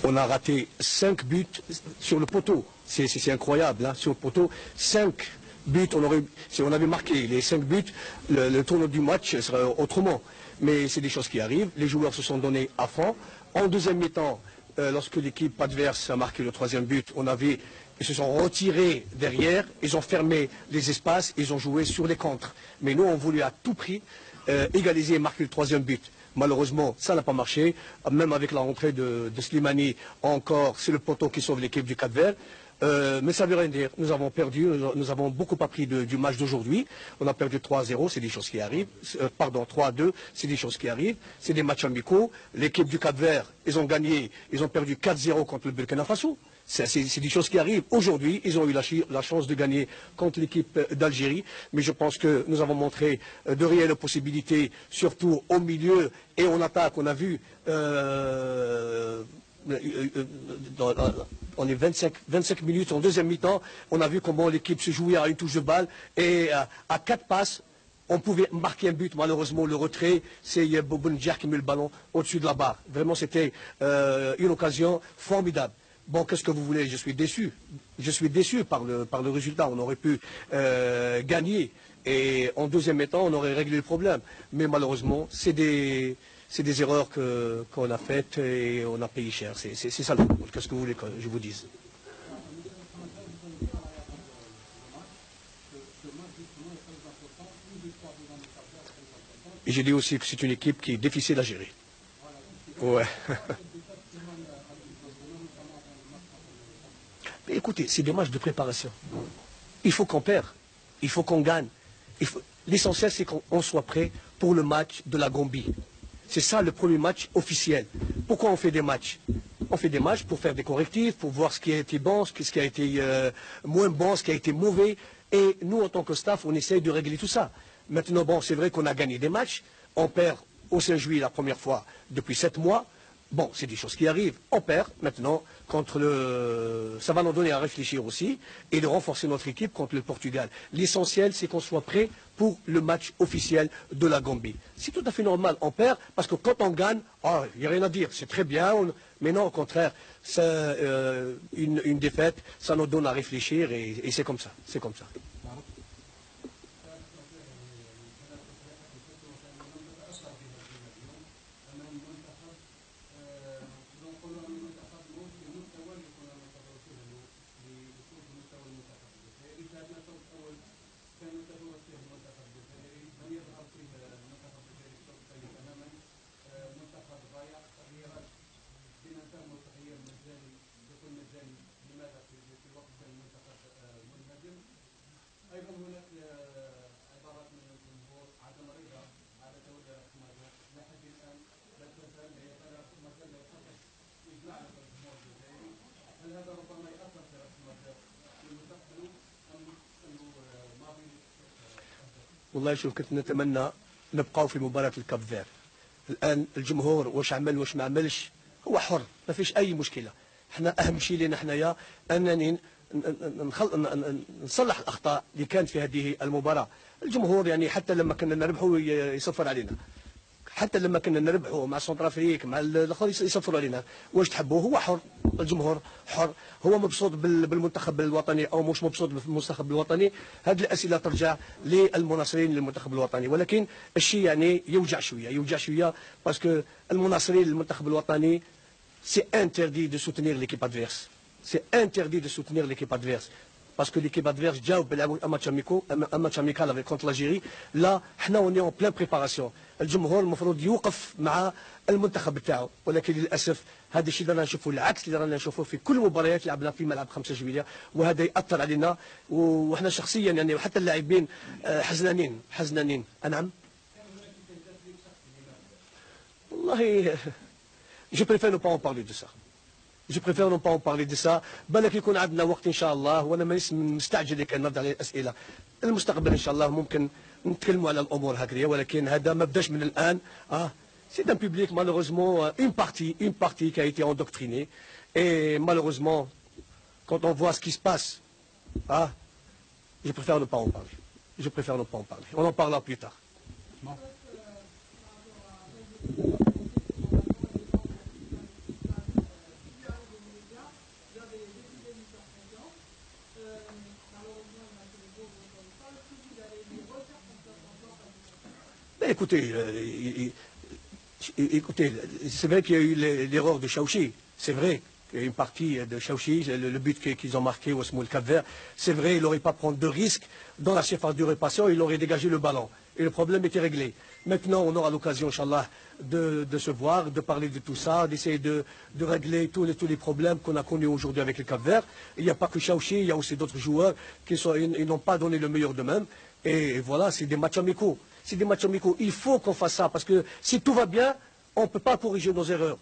On a raté 5 buts sur le poteau. C'est incroyable, hein, sur le poteau. 5 buts, si on avait marqué les 5 buts, le tournoi du match serait autrement. Mais c'est des choses qui arrivent. Les joueurs se sont donnés à fond. En deuxième mi-temps, lorsque l'équipe adverse a marqué le 3e but, ils se sont retirés derrière, ils ont fermé les espaces, ils ont joué sur les contres. Mais nous, on voulait à tout prix égaliser et marquer le 3e but. Malheureusement, ça n'a pas marché. Même avec la rentrée de Slimani, encore, c'est le poteau qui sauve l'équipe du Cap-Vert. Mais ça ne veut rien dire. Nous avons perdu, nous avons beaucoup appris du match d'aujourd'hui. On a perdu 3-0, c'est des choses qui arrivent. Pardon, 3-2, c'est des choses qui arrivent. C'est des matchs amicaux. L'équipe du Cap-Vert, ils ont gagné, ils ont perdu 4-0 contre le Burkina Faso. C'est des choses qui arrivent. Aujourd'hui, ils ont eu la chance de gagner contre l'équipe d'Algérie. Mais je pense que nous avons montré de réelles possibilités, surtout au milieu et en attaque. On a vu, on est 25 minutes en deuxième mi-temps. On a vu comment l'équipe se jouait à une touche de balle. Et à 4 passes, on pouvait marquer un but. Malheureusement, le retrait, c'est Boubou-Ndjah qui met le ballon au-dessus de la barre. Vraiment, c'était une occasion formidable. Bon, qu'est-ce que vous voulez? Je suis déçu. Je suis déçu par le résultat. On aurait pu gagner. Et en deuxième mi-temps, on aurait réglé le problème. Mais malheureusement, c'est des erreurs qu'on a faites et on a payé cher. C'est ça le football. Qu'est-ce que vous voulez que je vous dise? Et j'ai dit aussi que c'est une équipe qui est difficile à gérer. Ouais. Mais écoutez, c'est des matchs de préparation. Il faut qu'on perde, il faut qu'on gagne. L'essentiel, c'est qu'on soit prêt pour le match de la Gambie. C'est ça le premier match officiel. Pourquoi on fait des matchs? On fait des matchs pour faire des correctifs, pour voir ce qui a été bon, ce qui a été moins bon, ce qui a été mauvais. Et nous, en tant que staff, on essaye de régler tout ça. Maintenant, bon, c'est vrai qu'on a gagné des matchs. On perd au 5 juillet la première fois depuis 7 mois. Bon, c'est des choses qui arrivent. On perd maintenant contre ça va nous donner à réfléchir aussi et de renforcer notre équipe contre le Portugal. L'essentiel, c'est qu'on soit prêt pour le match officiel de la Gambie. C'est tout à fait normal. On perd parce que quand on gagne, il n'y a rien à dire. C'est très bien. Mais non, au contraire, une défaite, ça nous donne à réfléchir et c'est comme ça. C'est comme ça. والله شوف كنت نتمنى نبقاو في مباراة الكاب فير. الآن الجمهور واش عمل واش ما عملش هو حر، ما فيش أي مشكلة. احنا أهم شيء لنا حنايا أنني نصلح الأخطاء اللي كانت في هذه المباراة. الجمهور يعني حتى لما كنا نربحوا يصفر علينا. حتى لما كنا نربحوا مع سنترافريك مع الاخر يصفروا علينا. واش تحبوا؟ هو حر، الجمهور حر. هو مبسوط بالمنتخب الوطني او مش مبسوط بالمنتخب الوطني. هذه الاسئله ترجع للمناصرين للمنتخب الوطني، ولكن الشيء يعني يوجع شويه باسكو المناصرين للمنتخب الوطني سي انتردي دو سوتينير ليكيب ادفيرس. سي انتردي دو سوتينير ليكيب ادفيرس. parce que l'équipe adverse جاوب بيلعبوا un match amical avec contre l'Algérie. là حنا on est en pleine préparation. الجمهور المفروض يوقف مع المنتخب بتاعه، ولكن للاسف هذا الشيء اللي رانا نشوفه العكس اللي رانا نشوفه في كل المباريات لعبنا في ملعب 5 جويلية، وهذا ياثر علينا وحنا شخصيا يعني وحتى اللاعبين حزنانين. نعم والله je préfère ne pas en parler de ça. Je préfère ne pas en parler de ça. بالك يكون عندنا وقت ان شاء الله، وانا مانيش مستعجل كي نرد على الاسئله. المستقبل ان شاء الله ممكن نتكلموا على الامور هكذا، ولكن هذا ما بداش من الان. C'est un public malheureusement une partie qui a été endoctrinée et malheureusement quand on voit ce qui se passe, je préfère ne pas en parler. Je préfère ne pas en parler. On en parlera plus tard. écoutez, écoutez, c'est vrai qu'il y a eu l'erreur de Chaouchi, c'est vrai. Une partie de Chaouchi, le but qu'ils ont marqué au Smoul Cap-Vert, c'est vrai, il n'aurait pas prendre de risque dans la surface de réparation, il aurait dégagé le ballon. Et le problème était réglé. Maintenant, on aura l'occasion, Inch'Allah, de se voir, de parler de tout ça, d'essayer de régler tous les problèmes qu'on a connus aujourd'hui avec le Cap-Vert. Il n'y a pas que Chaouchi, il y a aussi d'autres joueurs ils n'ont pas donné le meilleur d'eux-mêmes. Et voilà, c'est des matchs amicaux. C'est des matchs amicaux. Il faut qu'on fasse ça, parce que si tout va bien, on ne peut pas corriger nos erreurs.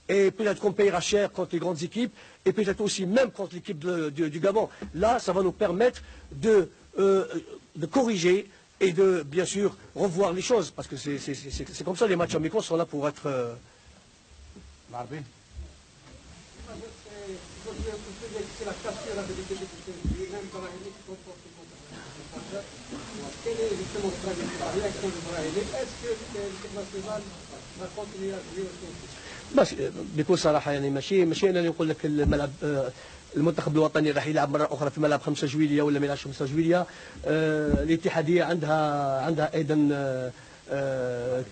Et peut-être qu'on payera cher contre les grandes équipes, et peut-être aussi même contre l'équipe du Gabon. Là, ça va nous permettre de corriger et de, bien sûr, revoir les choses. Parce que c'est comme ça, les matchs amicaux sont là pour être... Quelle est justement la réaction de Brahim? Est-ce que l'équipe nationale va continuer à jouer aussi? بس بكل صراحه يعني ماشي انا اللي نقول لك الملعب المنتخب الوطني راح يلعب مره اخرى في ملعب 5 جويليه ولا ما يلعبش 5 جويليه. الاتحاديه عندها ايضا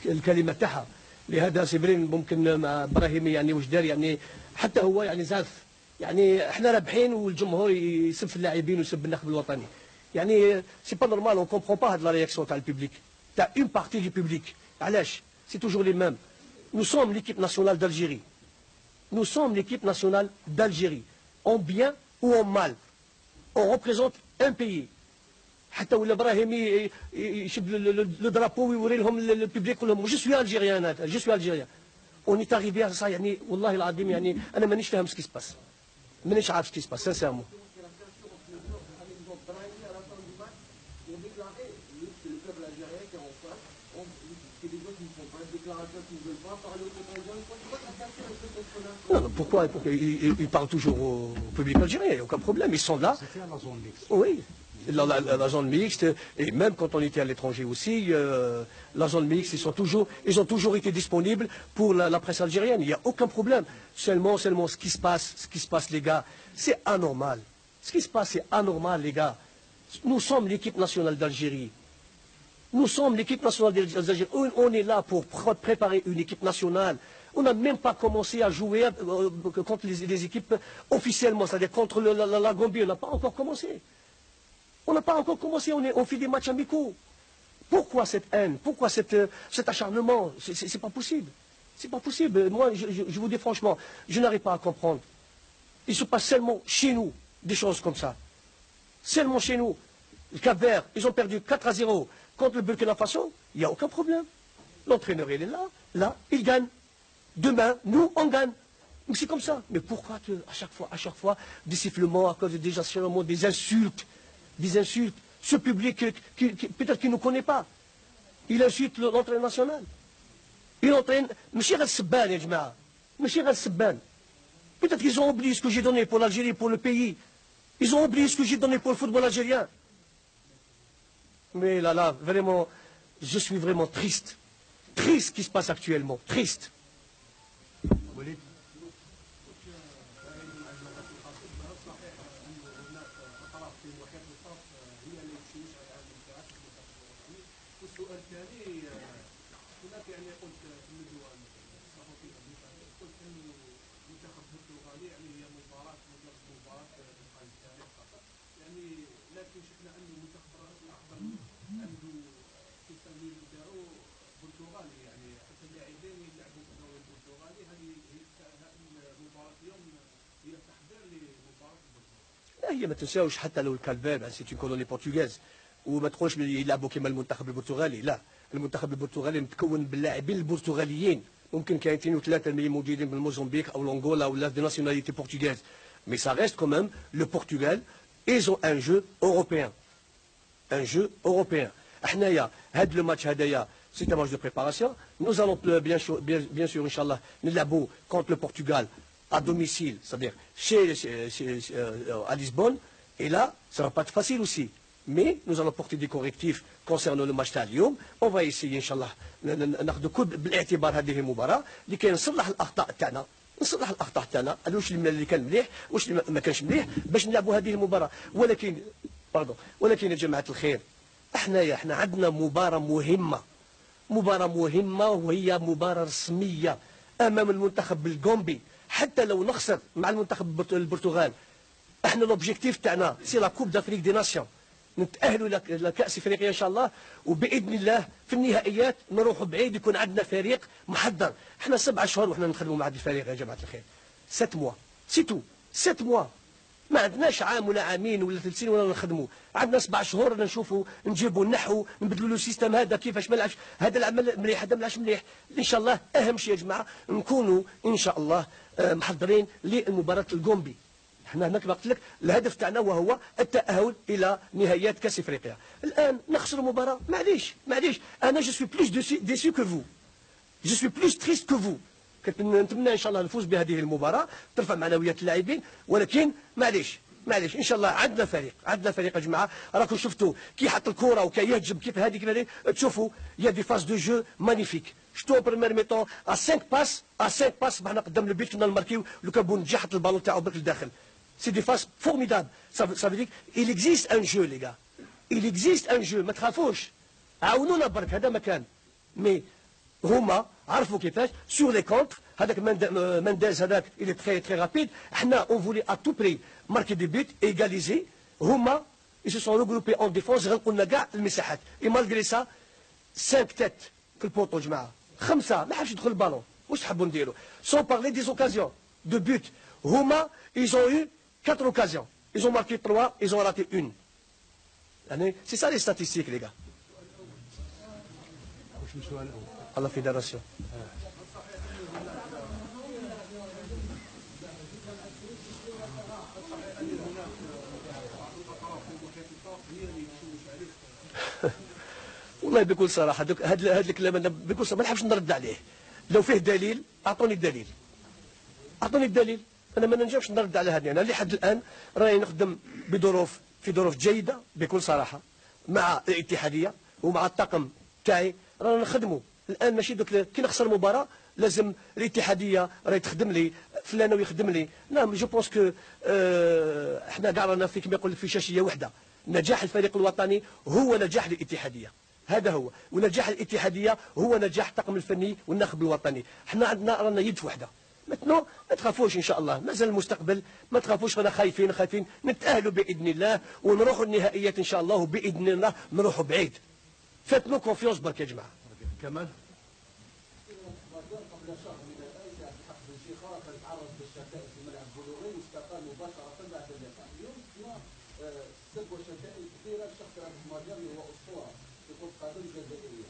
الكلمه تاعها. لهذا سيبرين ممكن مع ابراهيمي يعني واش دار يعني حتى هو يعني زعف يعني احنا رابحين والجمهور يسب في اللاعبين ويسب النخب الوطني. يعني سي با نورمال اون كومبرون با هاد لا رياكسيون تاع البوبليك تاع اون بارتي دو بوبليك. علاش؟ سي توجور لي ميم. Nous sommes l'équipe nationale d'Algérie. Nous sommes l'équipe nationale d'Algérie. En bien ou en mal. On représente un pays. حتى ولا ابراهيمي يشد لو درابو ويوري لهم البوبليك يقول لهم جو سوي الجيريان انا جو سوي الجيريان. اون ايت اريفي ا سا يعني والله العظيم يعني انا مانيش فاهم سكي سباس. مانيش عارف سكي سباس سانسيرمون. Pourquoi ils parlent toujours au public algérien, il n'y a aucun problème, ils sont là. C'était à la zone mixte. Oui, la zone mixte, et même quand on était à l'étranger aussi, la zone mixte, ils ont toujours été disponibles pour la presse algérienne, il n'y a aucun problème. Seulement ce qui se passe les gars, c'est anormal. Ce qui se passe, c'est anormal les gars. Nous sommes l'équipe nationale d'Algérie. Nous sommes l'équipe nationale d'Algérie. On est là pour préparer une équipe nationale. On n'a même pas commencé à jouer contre les équipes officiellement, c'est-à-dire contre la Gambie. On n'a pas encore commencé. On n'a pas encore commencé, on fait des matchs amicaux. Pourquoi cette haine? Pourquoi cet acharnement? C'est pas possible. C'est pas possible. Moi, je vous dis franchement, je n'arrive pas à comprendre. Il se passe seulement chez nous des choses comme ça. Seulement chez nous. Le Cap-Vert, ils ont perdu 4-0 contre le Burkina Faso, il n'y a aucun problème. L'entraîneur, il est là, il gagne. Demain, nous, on gagne. C'est comme ça. Mais pourquoi à chaque fois, des sifflements, à cause des acharnements, des insultes? Ce public, peut-être qu'il ne nous connaît pas. Il insulte l'entraîneur national. Il entraîne. Peut-être qu'ils ont oublié ce que j'ai donné pour l'Algérie, pour le pays. Ils ont oublié ce que j'ai donné pour le football algérien. Mais là, vraiment, je suis vraiment triste. Triste ce qui se passe actuellement. Triste. هي ما تنساوش حتى لو الكالفير سي اون كولوني بورتوغيز وما تقولش يلعبوا كما المنتخب البرتغالي. لا، المنتخب البرتغالي متكون باللاعبين البرتغاليين. ممكن كاين 2 و 3 اللي موجودين بالموزمبيق او لونغولا ولا دي ناسيوناليتي بورتوغيز. مي سا ريست كومام لو برتغال ils ont un jeu européen. Un jeu européen. حنايا هاد لو ماتش هدايا سي ان ماتش دو بريباراسيون. Nous allons bien sûr inchallah نلعبوا contre le Portugal à domicile, c'est-à-dire à Lisbonne, et là, ça ne va pas être facile aussi. Mais nous allons porter des correctifs concernant le match تاع On va essayer, Inch'Allah, ناخذ كل بالاعتبار هذه المباراة لكي نصلح الأخطاء تاعنا. نصلح الأخطاء تاعنا، واش اللي كان مليح، واش اللي ما كانش مليح، باش نلعبوا هذه المباراة. ولكن يا جماعة الخير، احنا عندنا مباراة مهمة. مباراة مهمة وهي مباراة رسمية أمام المنتخب الكومبي. حتى لو نخسر مع المنتخب البرتغال، احنا لوبجيكتيف تاعنا سي لا كوب دافريك دي ناسيون، نتأهلوا لكأس افريقيا ان شاء الله، وباذن الله في النهائيات نروحوا بعيد، يكون عندنا فريق محضر. احنا 7 شهور وحنا نخدموا مع هذا الفريق يا جماعه الخير، 7 موا سي تو، 7 موا، ما عندناش عام ولا عامين ولا 3 سنين ولا نخدموا، عندنا 7 شهور نشوفوا نجيبوا النحو، نبدلوا له السيستم هذا كيفاش ما لعبش، هذا العمل مليح هذا ما لعبش مليح. ان شاء الله اهم شيء يا جماعه نكونوا ان شاء الله محضرين للمباراه الكومبي. احنا هناك قلت لك الهدف تاعنا وهو التأهل الى نهائيات كاس افريقيا. الان نخسر مباراه، معليش انا جو سوي بلوس ديسو كو فو، جو سوي بلوس تريست كو فو. نتمنى ان شاء الله نفوز بهذه المباراه، ترفع معنويات اللاعبين، ولكن معليش ان شاء الله عندنا فريق يا جماعه. راكم شفتوا كي حط الكره وكي يهجم كيف هذه تشوفوا يا دي فاز دو جو مانيفيك. شفتوا بريمير ميطون ا 5 باس بعنا قدام البيت كنا نماركيو، لو كان بون حط البالون تاعو برك لداخل. سي دي فاز فورميدابل. Ça veut dire il existe un jeu les gars, il existe un jeu، ما تخافوش، عاونونا برك هذا مكان. مي هما عرفوا كيفاش سور لي كونتر. هذاك منداز هذاك il est très très rapide. احنا on voulait à tout prix marquer des buts égaliser. هما ils se sont regroupés en défense، غلقوا لنا كاع المساحات. et malgré ça 5 têtes في البوطو جماعه، 5 ما حبش يدخل البالون. واش تحبوا نديروا؟ sans parler des occasions de but. هما ils ont eu 4 occasions, ils ont marqué 3, ils ont raté 1. C'est ça les statistiques les gars. À la fédération. والله بكل صراحة هذا الكلام أنا بكل صراحة ما نحبش نرد عليه. لو فيه دليل أعطوني الدليل. أنا ما ننجمش نرد على هذه. أنا لحد الآن راني نخدم في ظروف جيدة بكل صراحة مع الاتحادية ومع الطاقم تاعي، رانا نخدموا الآن. ماشي دوك كي نخسر مباراة لازم الاتحادية راهي تخدم لي، فلان ويخدم لي. نعم جو بونس كو احنا كاع رانا في كما يقول في شاشية وحدة. نجاح الفريق الوطني هو نجاح الاتحادية، هذا هو، ونجاح الاتحادية هو نجاح الطاقم الفني والناخب الوطني. احنا عندنا رانا يد وحدة. مثلا ما تخافوش ان شاء الله، مازال المستقبل، ما تخافوش. رانا خايفين نتأهلوا باذن الله ونروحوا النهائيات ان شاء الله، وباذن الله نروحوا بعيد. فاتنو كونفيونس برك يا جماعه. كمال قبل شهر من الآن سعد الحق بن شيخة تعرض للشتائم في ملعب بلوغي واستقال مباشرة بعد اللقاء. اليوم سب وشتائم كثيرة لشخص رئيس ماجري هو أسطورة في كرة القدم الجزائرية.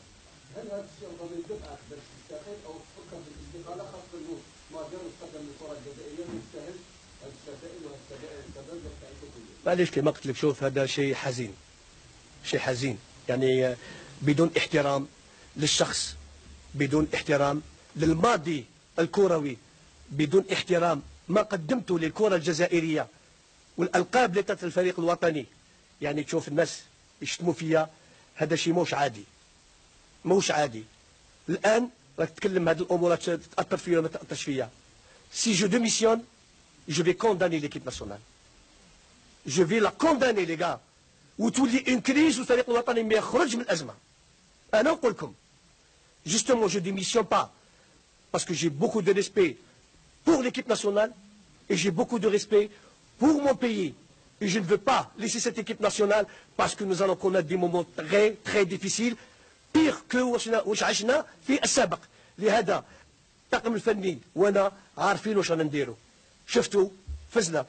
هل هذا الشيء ربما يدفعك باش تستقيل أو تفكر في الاستقالة، خاصة أنه ماجر استقل من الكرة الجزائرية ويستاهل هذه الشتائم وهذه السبب تاعته كلها؟ معليش كما قلت لك، شوف هذا شيء حزين يعني بدون احترام للشخص، بدون احترام للماضي الكروي، بدون احترام ما قدمته للكرة الجزائرية والألقاب اللي تاعت الفريق الوطني. يعني تشوف الناس يشتموا فيا، هذا شيء موش عادي. الآن راك تتكلم هذه الأمور تأثر فيا ولا ما تأثرش فيا. سي جو ديميسيون جو في كونداني ليكيب ناسيونال، جو في لا كونداني لي غا، وتولي اون كريز والفريق الوطني ما يخرج من الأزمة. أنا نقول لكم justement je démissionne pas parce que j'ai beaucoup de respect pour l'équipe nationale et j'ai beaucoup de respect pour mon pays, et je ne veux pas laisser cette équipe nationale parce que nous allons connaître des moments très très difficiles pire que واش عشنا في السابق. لهذا الطاقم الفني وانا عارفين واش رانا نديروا. شفتوا فزنا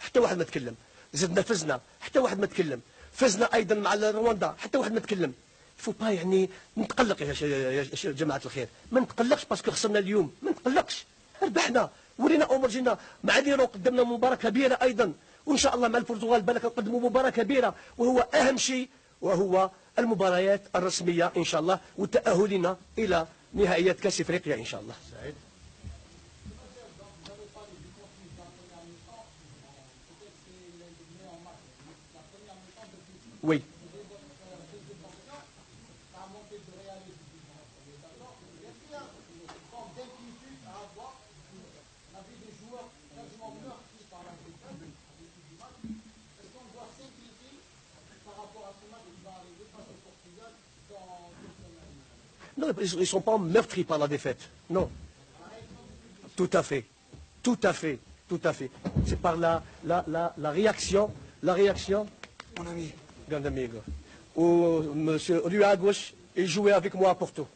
حتى واحد ما تكلم، زدنا فزنا حتى واحد ما تكلم، فزنا ايضا مع رواندا حتى واحد ما تكلم. فو با يعني نتقلق يا جماعه الخير، ما نتقلقش باسكو خسرنا اليوم، ما نتقلقش، ربحنا ورينا امور جينا مع ليرو، قدمنا مباراه كبيره ايضا، وان شاء الله مع البرتغال بالك نقدموا مباراه كبيره، وهو اهم شيء وهو المباريات الرسميه ان شاء الله وتاهلنا الى نهائيات كاس افريقيا ان شاء الله. سعيد وي Non, ils ne sont pas meurtris par la défaite. Non. Tout à fait. Tout à fait. Tout à fait. C'est par la réaction, mon ami, grand amigo, où monsieur, lui à gauche, il jouait avec moi à Porto.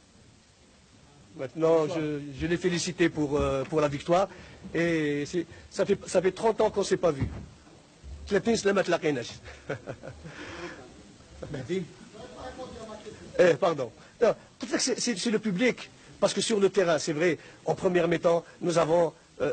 Maintenant, je l'ai félicité pour la victoire. Et ça fait 30 ans qu'on ne s'est pas vu. Pardon. C'est le public. Parce que sur le terrain, c'est vrai, en première mi-temps, nous avons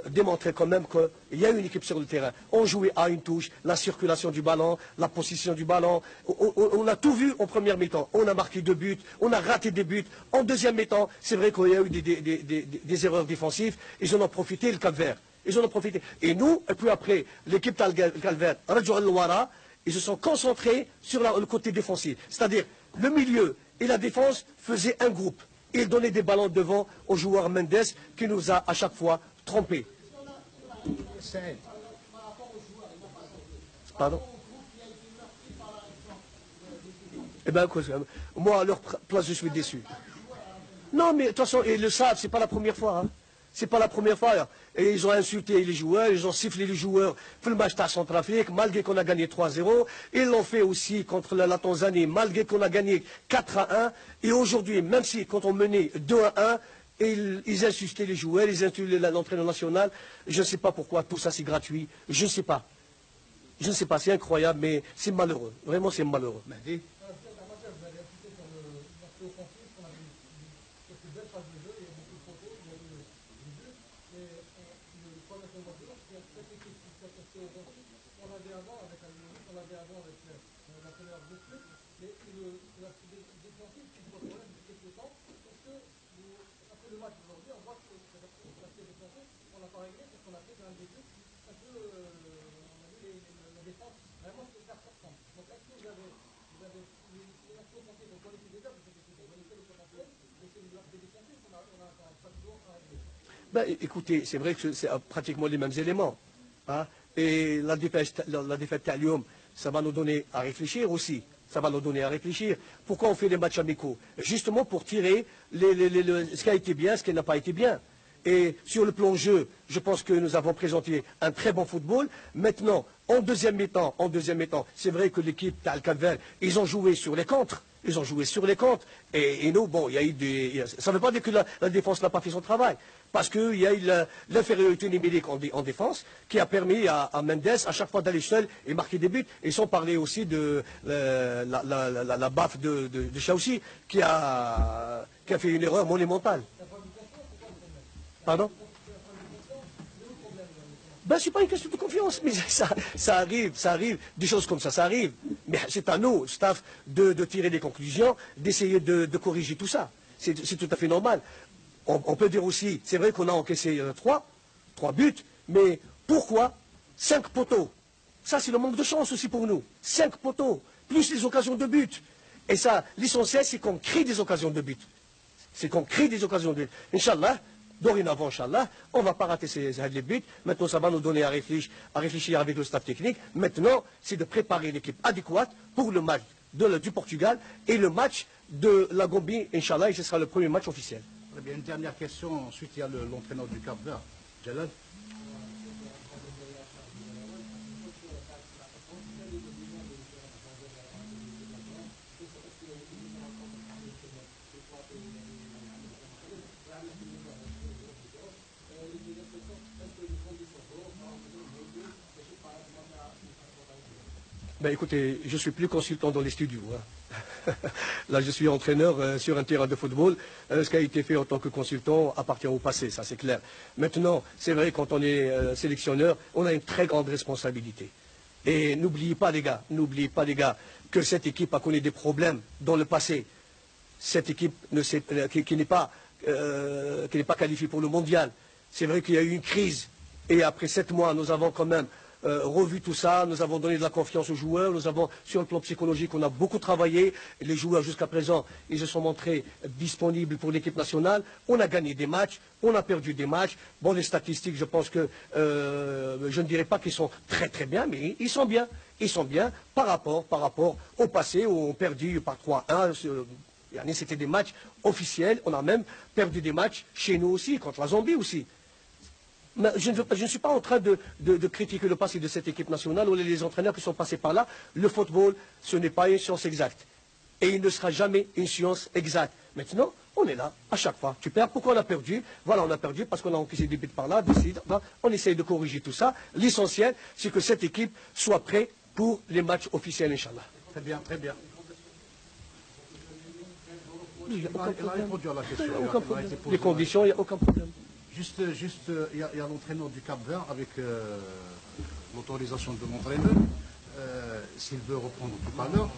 démontré quand même qu'il y a une équipe sur le terrain. On jouait à une touche, la circulation du ballon, la position du ballon. On a tout vu en première mi-temps. On a marqué 2 buts, on a raté des buts. En deuxième mi-temps, c'est vrai qu'il y a eu des erreurs défensives. Ils en ont profité, le Cap-Vert. Ils en ont profité. Et nous, et puis après, l'équipe Cap-Vert, Rajo Al-Wara, ils se sont concentrés sur le côté défensif. C'est-à-dire, le milieu et la défense faisaient un groupe. Ils donnaient des ballons devant au joueur Mendes qui nous a à chaque fois trompés. Pardon? Eh bien, moi, à leur place, je suis déçu. Non, mais de toute façon, ils le savent, c'est pas la première fois. Hein. C'est pas la première fois. Et ils ont insulté les joueurs, ils ont sifflé les joueurs pour le match à Centrafrique, malgré qu'on a gagné 3-0. Ils l'ont fait aussi contre la Tanzanie, malgré qu'on a gagné 4-1. Et aujourd'hui, même si quand on menait 2-1, ils insultaient les joueurs, ils insultaient l'entraîneur national. Je ne sais pas pourquoi tout ça c'est gratuit. Je ne sais pas. Je ne sais pas, c'est incroyable, mais c'est malheureux. Vraiment, c'est malheureux. Mahdi. Ben, écoutez, c'est vrai que c'est pratiquement les mêmes éléments. Hein, et la défaite à Lyon, ça va nous donner à réfléchir aussi. Ça va nous donner à réfléchir. Pourquoi on fait des matchs amicaux? Justement pour tirer ce qui a été bien, ce qui n'a pas été bien. Et sur le plan jeu, je pense que nous avons présenté un très bon football. Maintenant, en deuxième mi-temps, c'est vrai que l'équipe d'Al-Cap-Vert, ils ont joué sur les contres. Ils ont joué sur les comptes. Et nous, bon, il y a eu des... Ça ne veut pas dire que la défense n'a pas fait son travail. Parce qu'il y a eu l'infériorité numérique en défense qui a permis à Mendes à chaque fois d'aller seul et marquer des buts. Et sans parler aussi de la baffe de Chaoussi qui a fait une erreur monumentale. Pardon? Ben, ce n'est pas une question de confiance, mais ça arrive, des choses comme ça arrive. Mais c'est à nous, staff, de tirer des conclusions, d'essayer de corriger tout ça. C'est tout à fait normal. On peut dire aussi, c'est vrai qu'on a encaissé 3 buts, mais pourquoi 5 poteaux? Ça, c'est le manque de chance aussi pour nous. 5 poteaux, plus les occasions de but. Et ça, l'essentiel, c'est qu'on crée des occasions de but. C'est qu'on crée des occasions de but. Inch'Allah, dorénavant, Inch'Allah, on ne va pas rater ces buts. Maintenant, ça va nous donner à réfléchir avec le staff technique. Maintenant, c'est de préparer l'équipe adéquate pour le match du Portugal et le match de la Gambie, Inch'Allah, et ce sera le premier match officiel. Très bien, une dernière question. Ensuite, il y a l'entraîneur du Cap-Vert, Jalal. Ben, écoutez, je ne suis plus consultant dans les studios. Hein. Là, je suis entraîneur sur un terrain de football. Ce qui a été fait en tant que consultant appartient au passé, ça c'est clair. Maintenant, c'est vrai, quand on est sélectionneur, on a une très grande responsabilité. Et n'oubliez pas, les gars, que cette équipe a connu des problèmes dans le passé. Cette équipe qui n'est pas qualifiée pour le mondial. C'est vrai qu'il y a eu une crise. Et après 7 mois, nous avons quand même revu tout ça, nous avons donné de la confiance aux joueurs, nous avons, sur le plan psychologique, on a beaucoup travaillé, les joueurs jusqu'à présent, ils se sont montrés disponibles pour l'équipe nationale, on a gagné des matchs, on a perdu des matchs, bon les statistiques, je pense que, je ne dirais pas qu'ils sont très très bien, mais ils sont bien par rapport au passé où on perdu par 3-1, C'était des matchs officiels. On a même perdu des matchs chez nous aussi, contre la Zambie aussi. Mais je ne suis pas en train de critiquer le passé de cette équipe nationale ou les entraîneurs qui sont passés par là. Le football, ce n'est pas une science exacte. Et il ne sera jamais une science exacte. Maintenant, on est là, à chaque fois. Tu perds, pourquoi on a perdu? Voilà, on a perdu parce qu'on a encaissé des buts par là, on essaye de corriger tout ça. L'essentiel, c'est que cette équipe soit prête pour les matchs officiels, Inch'Allah. Très bien, très bien. Il n'y a aucun Il a problème. répondu à la question. Il y a Il aucun a problème. été posé Les la- conditions, il n'y a aucun problème. Juste, il y a l'entraîneur du Cap-Vert avec l'autorisation de l'entraîneur. S'il veut reprendre tout à l'heure.